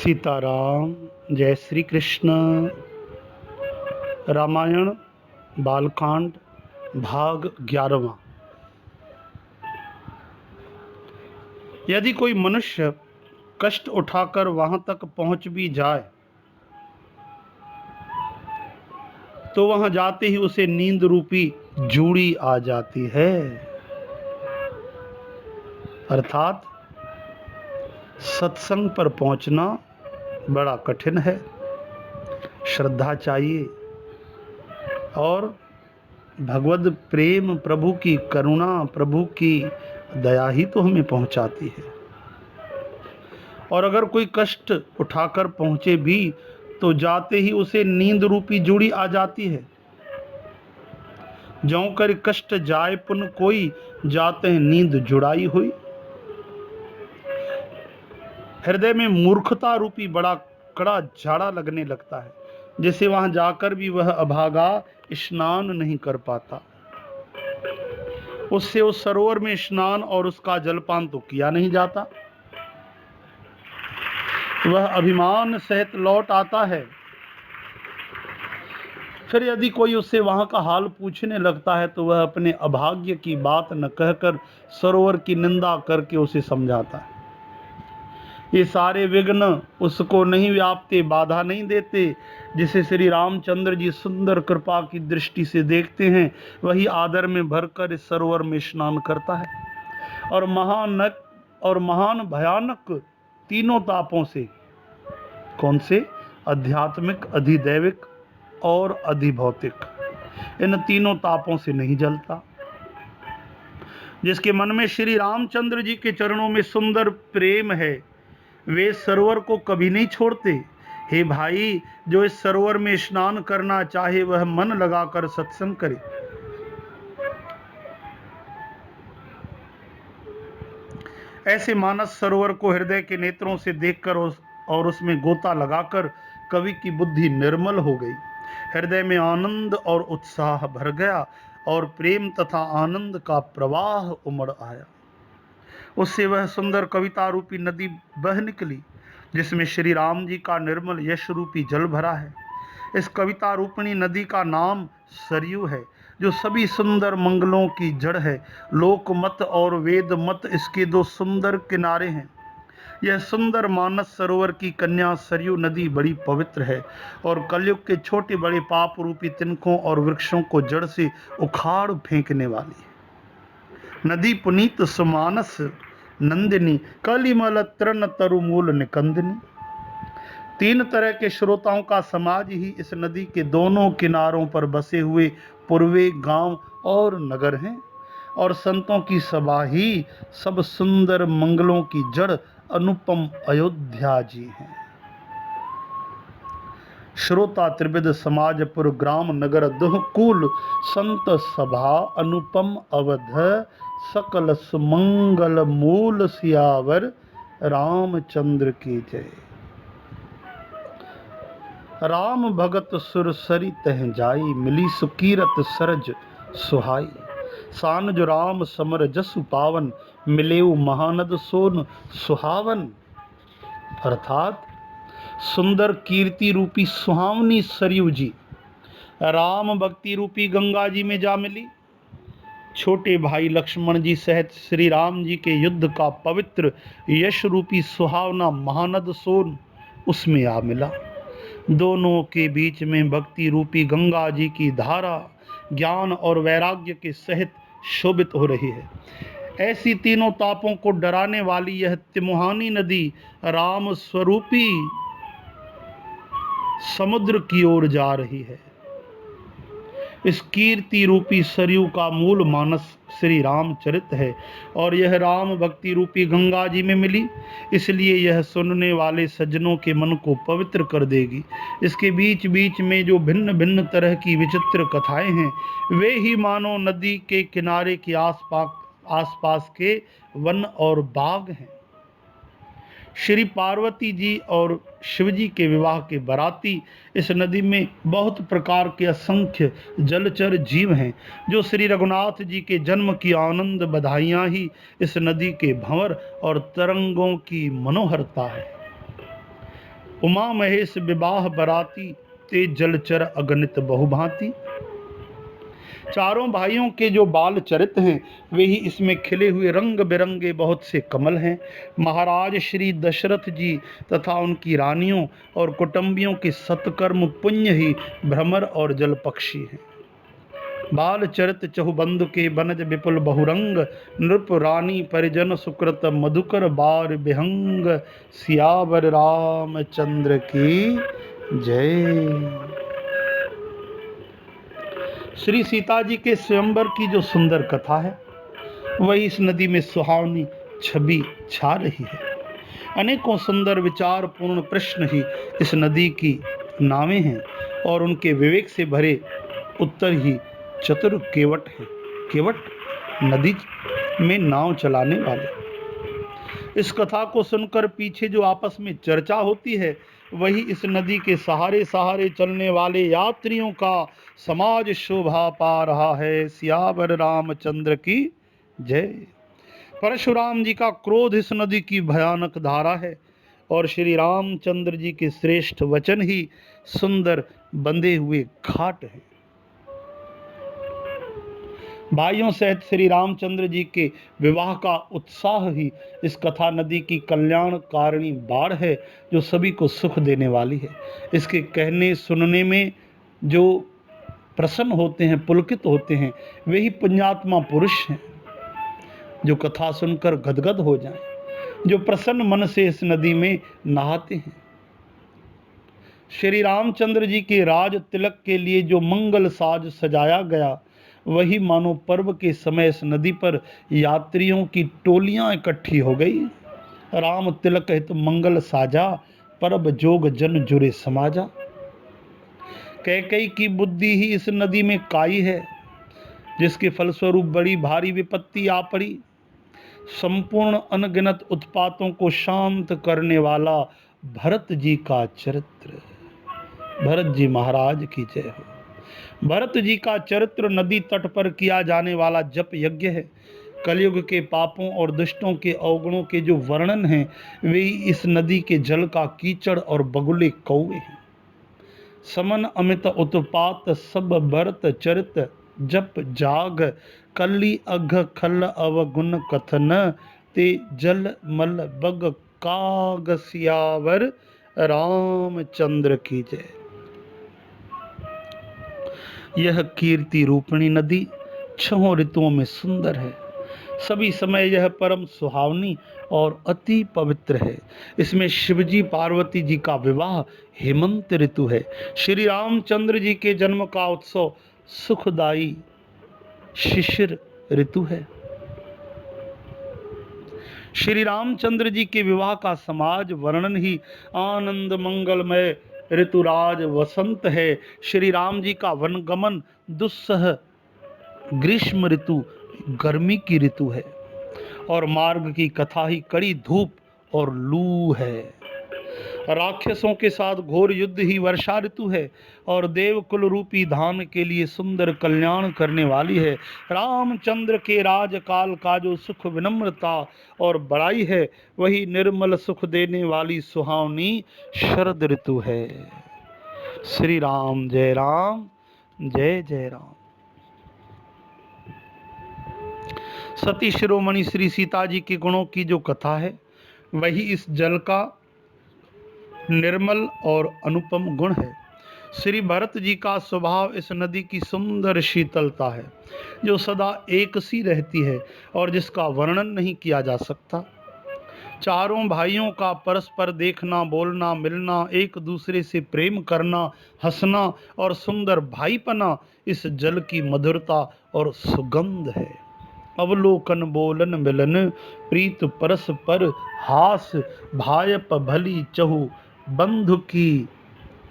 सीताराम। जय श्री कृष्ण। रामायण बालकांड भाग 11वां। यदि कोई मनुष्य कष्ट उठाकर वहां तक पहुंच भी जाए तो वहां जाते ही उसे नींद रूपी जूड़ी आ जाती है। अर्थात सत्संग पर पहुंचना बड़ा कठिन है, श्रद्धा चाहिए और भगवद प्रेम, प्रभु की करुणा, प्रभु की दया ही तो हमें पहुंचाती है। और अगर कोई कष्ट उठाकर पहुंचे भी तो जाते ही उसे नींद रूपी जूड़ी आ जाती है। ज्यों कर कष्ट जाए पुन कोई, जाते हैं नींद जुड़ाई हुई। हृदय में मूर्खता रूपी बड़ा कड़ा झाड़ा लगने लगता है, जिसे वहां जाकर भी वह अभागा स्नान नहीं कर पाता। उससे उस सरोवर में स्नान और उसका जलपान तो किया नहीं जाता। वह अभिमान सहित लौट आता है। फिर यदि कोई उससे वहां का हाल पूछने लगता है तो वह अपने अभाग्य की बात न कहकर सरोवर की निंदा करके उसे समझाता है। ये सारे विघ्न उसको नहीं व्यापते, बाधा नहीं देते। जिसे श्री रामचंद्र जी सुंदर कृपा की दृष्टि से देखते हैं, वही आदर में भरकर इस सरोवर में स्नान करता है और महान भयानक तीनों तापों से, कौन से? आध्यात्मिक, अधिदैविक और अधिभौतिक, इन तीनों तापों से नहीं जलता। जिसके मन में श्री रामचंद्र जी के चरणों में सुंदर प्रेम है, वे सरोवर को कभी नहीं छोड़ते। हे भाई, जो इस सरोवर में स्नान करना चाहे वह मन लगाकर सत्संग करे। ऐसे मानस सरोवर को हृदय के नेत्रों से देखकर और उसमें गोता लगाकर कवि की बुद्धि निर्मल हो गई। हृदय में आनंद और उत्साह भर गया और प्रेम तथा आनंद का प्रवाह उमड़ आया। उससे वह सुंदर कविता रूपी नदी बह निकली, जिसमें श्री राम जी का निर्मल यश रूपी जल भरा है। इस कविता रूपिणी नदी का नाम सरयू है, जो सभी सुंदर मंगलों की जड़ है। लोकमत और वेद मत इसके दो सुंदर किनारे हैं। यह सुंदर मानस सरोवर की कन्या सरयू नदी बड़ी पवित्र है और कलयुग के छोटे बड़े पाप रूपी तिनकों और वृक्षों को जड़ से उखाड़ फेंकने वाली है। नदी पुनीत सुमानस नंदिनी, कलिमल तृण तरुमूल निकंदिनी। तीन तरह के श्रोताओं का समाज ही इस नदी के दोनों किनारों पर बसे हुए पूर्वे गांव और नगर हैं, और संतों की सभा ही सब सुंदर मंगलों की जड़ अनुपम अयोध्या जी हैं। श्रोता त्रिविध समाजपुर ग्राम नगर दुहकूल, संत सभा अनुपम अवध, सकल सुमंगल मूल सियावर रामचंद्र की जय। राम भगत सुर सरी तह जाई, मिली सुकीरत सरज सुहाई। सान जो राम समर जसु पावन, मिलेऊ महानद सोन सुहावन। अर्थात सुंदर कीर्ति रूपी सुहावनी सरयू जी राम भक्ति रूपी गंगा जी में जा मिली। छोटे भाई लक्ष्मण जी सहित श्री राम जी के युद्ध का पवित्र यश रूपी सुहावना महानद सोन उसमें आ मिला। दोनों के बीच में भक्ति रूपी गंगा जी की धारा ज्ञान और वैराग्य के सहित शोभित हो रही है। ऐसी तीनों तापों को डराने वाली यह तिमुहानी नदी राम स्वरूपी समुद्र की ओर जा रही है। इस कीर्ति रूपी सरयू का मूल मानस श्री रामचरित है और यह राम भक्ति रूपी गंगा जी में मिली, इसलिए यह सुनने वाले सज्जनों के मन को पवित्र कर देगी। इसके बीच बीच में जो भिन्न भिन्न तरह की विचित्र कथाएं हैं, वे ही मानो नदी के किनारे के आसपास के वन और बाग हैं। श्री पार्वती जी और शिव जी के विवाह के बराती इस नदी में बहुत प्रकार के असंख्य जलचर जीव हैं, जो श्री रघुनाथ जी के जन्म की आनंद बधाइयां ही इस नदी के भंवर और तरंगों की मनोहरता है। उमा महेश विवाह बराती, ते जलचर अगणित बहुभांति। चारों भाइयों के जो बाल चरित्र हैं वे ही इसमें खिले हुए रंग बिरंगे बहुत से कमल हैं। महाराज श्री दशरथ जी तथा उनकी रानियों और कुटुंबियों के सत्कर्म पुण्य ही भ्रमर और जल पक्षी हैं। बाल चरित चहुबंधु के बनज विपुल बहुरंग, नृप रानी परिजन सुकृत मधुकर बार विहंग। सियावर रामचंद्र की जय। श्री सीता जी के स्वयंवर की जो सुंदर कथा है वही इस नदी में सुहावनी छवि छा रही है। अनेकों सुंदर विचार पूर्ण प्रश्न ही इस नदी की नावें हैं और उनके विवेक से भरे उत्तर ही चतुर केवट है। केवट नदी में नाव चलाने वाले। इस कथा को सुनकर पीछे जो आपस में चर्चा होती है वही इस नदी के सहारे सहारे चलने वाले यात्रियों का समाज शोभा पा रहा है। सियावर रामचंद्र की जय। परशुराम जी का क्रोध इस नदी की भयानक धारा है और श्री रामचंद्र जी के श्रेष्ठ वचन ही सुंदर बंधे हुए घाट है। भाइयों सहित श्री रामचंद्र जी के विवाह का उत्साह ही इस कथा नदी की कल्याणकारिणी बाढ़ है जो सभी को सुख देने वाली है। इसके कहने सुनने में जो प्रसन्न होते हैं, पुलकित होते हैं, वे ही पुण्यात्मा पुरुष हैं जो कथा सुनकर गदगद हो जाएं, जो प्रसन्न मन से इस नदी में नहाते हैं। श्री रामचंद्र जी के राज तिलक के लिए जो मंगल साज सजाया गया वही मानो पर्व के समय इस नदी पर यात्रियों की टोलियां इकट्ठी हो गई। राम तिलक हित मंगल साजा, पर्व जोग जन जुरे समाजा। कैकेयी की बुद्धि ही इस नदी में काई है जिसके फलस्वरूप बड़ी भारी विपत्ति आ पड़ी। संपूर्ण अनगिनत उत्पातों को शांत करने वाला भरत जी का चरित्र। भरत जी महाराज की जय हो। भरत जी का चरित्र नदी तट पर किया जाने वाला जप यज्ञ है। कलयुग के पापों और दुष्टों के अवगुणों के जो वर्णन हैं वे इस नदी के जल का कीचड़ और बगुले कौवे हैं। समन अमित उत्पात सब भरत चरित, जप जाग कली अघ खल अवगुण कथन, ते जल मल बग काग। सियावर रामचंद्र की जय। यह कीर्ति रूपिणी नदी छहों ऋतुओं में सुंदर है। सभी समय यह परम सुहावनी और अति पवित्र है। इसमें शिवजी पार्वती जी का विवाह हेमंत ऋतु है। श्री रामचंद्र जी के जन्म का उत्सव सुखदायी शिशिर ऋतु है। श्री रामचंद्र जी के विवाह का समाज वर्णन ही आनंद मंगलमय ऋतुराज वसंत है। श्री राम जी का वनगमन दुस्सह ग्रीष्म ऋतु गर्मी की ऋतु है और मार्ग की कथा ही कड़ी धूप और लू है। राक्षसों के साथ घोर युद्ध ही वर्षा ऋतु है और देवकुल रूपी धान के लिए सुंदर कल्याण करने वाली है। रामचंद्र के राजकाल का जो सुख विनम्रता और बड़ाई है वही निर्मल सुख देने वाली सुहावनी शरद ऋतु है। श्री राम जय राम, जय जय राम। सती शिरोमणि श्री सीता जी के गुणों की जो कथा है वही इस जल का निर्मल और अनुपम गुण है। श्री भरत जी का स्वभाव इस नदी की सुंदर शीतलता है जो सदा एक सी रहती है और जिसका वर्णन नहीं किया जा सकता। चारों भाइयों का परस्पर देखना, बोलना, मिलना, एक दूसरे से प्रेम करना, हंसना और सुंदर भाईपना इस जल की मधुरता और सुगंध है। अवलोकन बोलन मिलन, प्रीत परस्पर हास, भायप भली चहु बंधु की,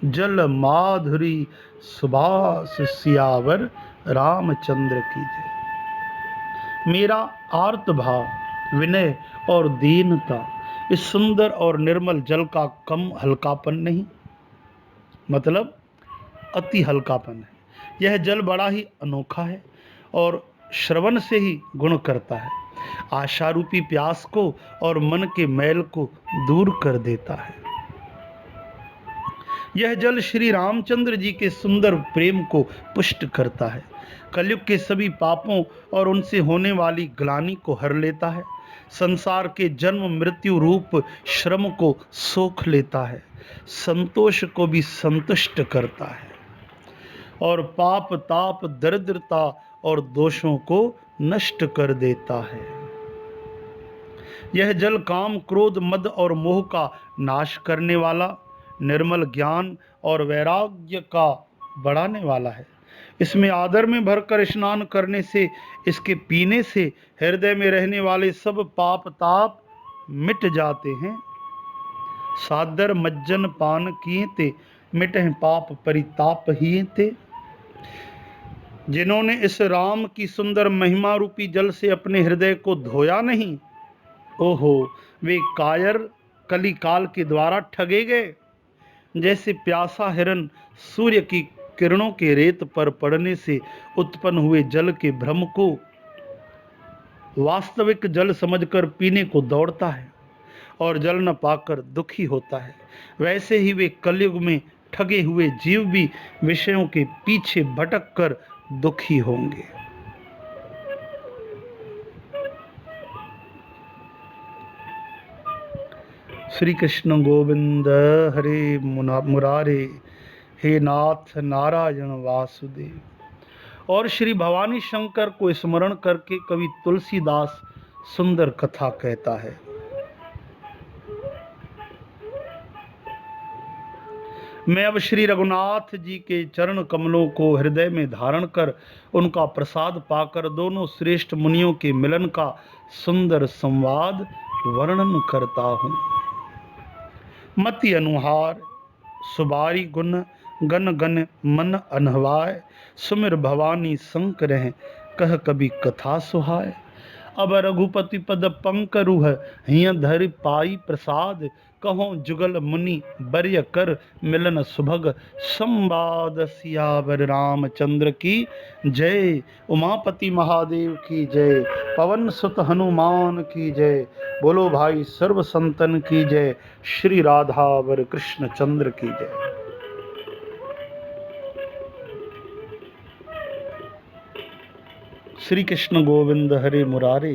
जल माधुरी सुबास। सियावर रामचंद्र की जय। मेरा आर्त भाव, विनय और दीनता इस सुंदर और निर्मल जल का कम हल्कापन नहीं, मतलब अति हल्कापन है। यह जल बड़ा ही अनोखा है और श्रवण से ही गुण करता है। आशा रूपी प्यास को और मन के मैल को दूर कर देता है। यह जल श्री रामचंद्र जी के सुंदर प्रेम को पुष्ट करता है, कलयुग के सभी पापों और उनसे होने वाली ग्लानि को हर लेता है, संसार के जन्म मृत्यु रूप श्रम को सोख लेता है, संतोष को भी संतुष्ट करता है और पाप ताप दरिद्रता और दोषों को नष्ट कर देता है। यह जल काम क्रोध मद और मोह का नाश करने वाला, निर्मल ज्ञान और वैराग्य का बढ़ाने वाला है। इसमें आदर में भरकर स्नान करने से, इसके पीने से हृदय में रहने वाले सब पाप ताप मिट जाते हैं। सादर मज्जन पान किए ते मिटे पाप परिताप ही ते। जिन्होंने इस राम की सुंदर महिमा रूपी जल से अपने हृदय को धोया नहीं, ओहो वे कायर कलिकाल के द्वारा ठगे गए। जैसे प्यासा हिरन सूर्य की किरणों के रेत पर पड़ने से उत्पन्न हुए जल के भ्रम को वास्तविक जल समझकर पीने को दौड़ता है और जल न पाकर दुखी होता है, वैसे ही वे कलयुग में ठगे हुए जीव भी विषयों के पीछे भटक कर दुखी होंगे। श्री कृष्ण गोविंद हरे मुरारे, हे नाथ नारायण वासुदेव। और श्री भवानी शंकर को स्मरण करके कवि तुलसीदास सुंदर कथा कहता है। मैं अब श्री रघुनाथ जी के चरण कमलों को हृदय में धारण कर उनका प्रसाद पाकर दोनों श्रेष्ठ मुनियों के मिलन का सुंदर संवाद वर्णन करता हूँ। मति अनुहार सुबारी गुण गन गन मन अनहवाय, सुमिर भवानी शंकर कह कभी कथा सुहाय। अब रघुपति पद पंकरुह हिय धरि पाई प्रसाद, कहो जुगल मुनि बर्य कर मिलन सुभग संवाद। सियावर रामचंद्र की जय, उमापति महादेव की जय, पवन सुत हनुमान की जय, बोलो भाई सर्व संतन की जय, श्री राधावर कृष्ण चंद्र की जय। श्री कृष्ण गोविंद हरे मुरारे,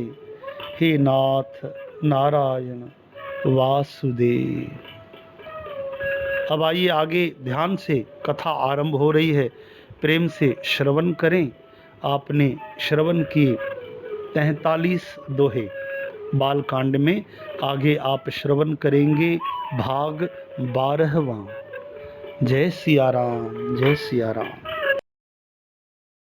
हे नाथ नारायण वासुदेव। अब आइए आगे ध्यान से कथा आरंभ हो रही है, प्रेम से श्रवण करें। आपने श्रवण किए 43 दोहे बालकांड में, आगे आप श्रवण करेंगे भाग 12वां। जय सिया राम, जय सिया राम।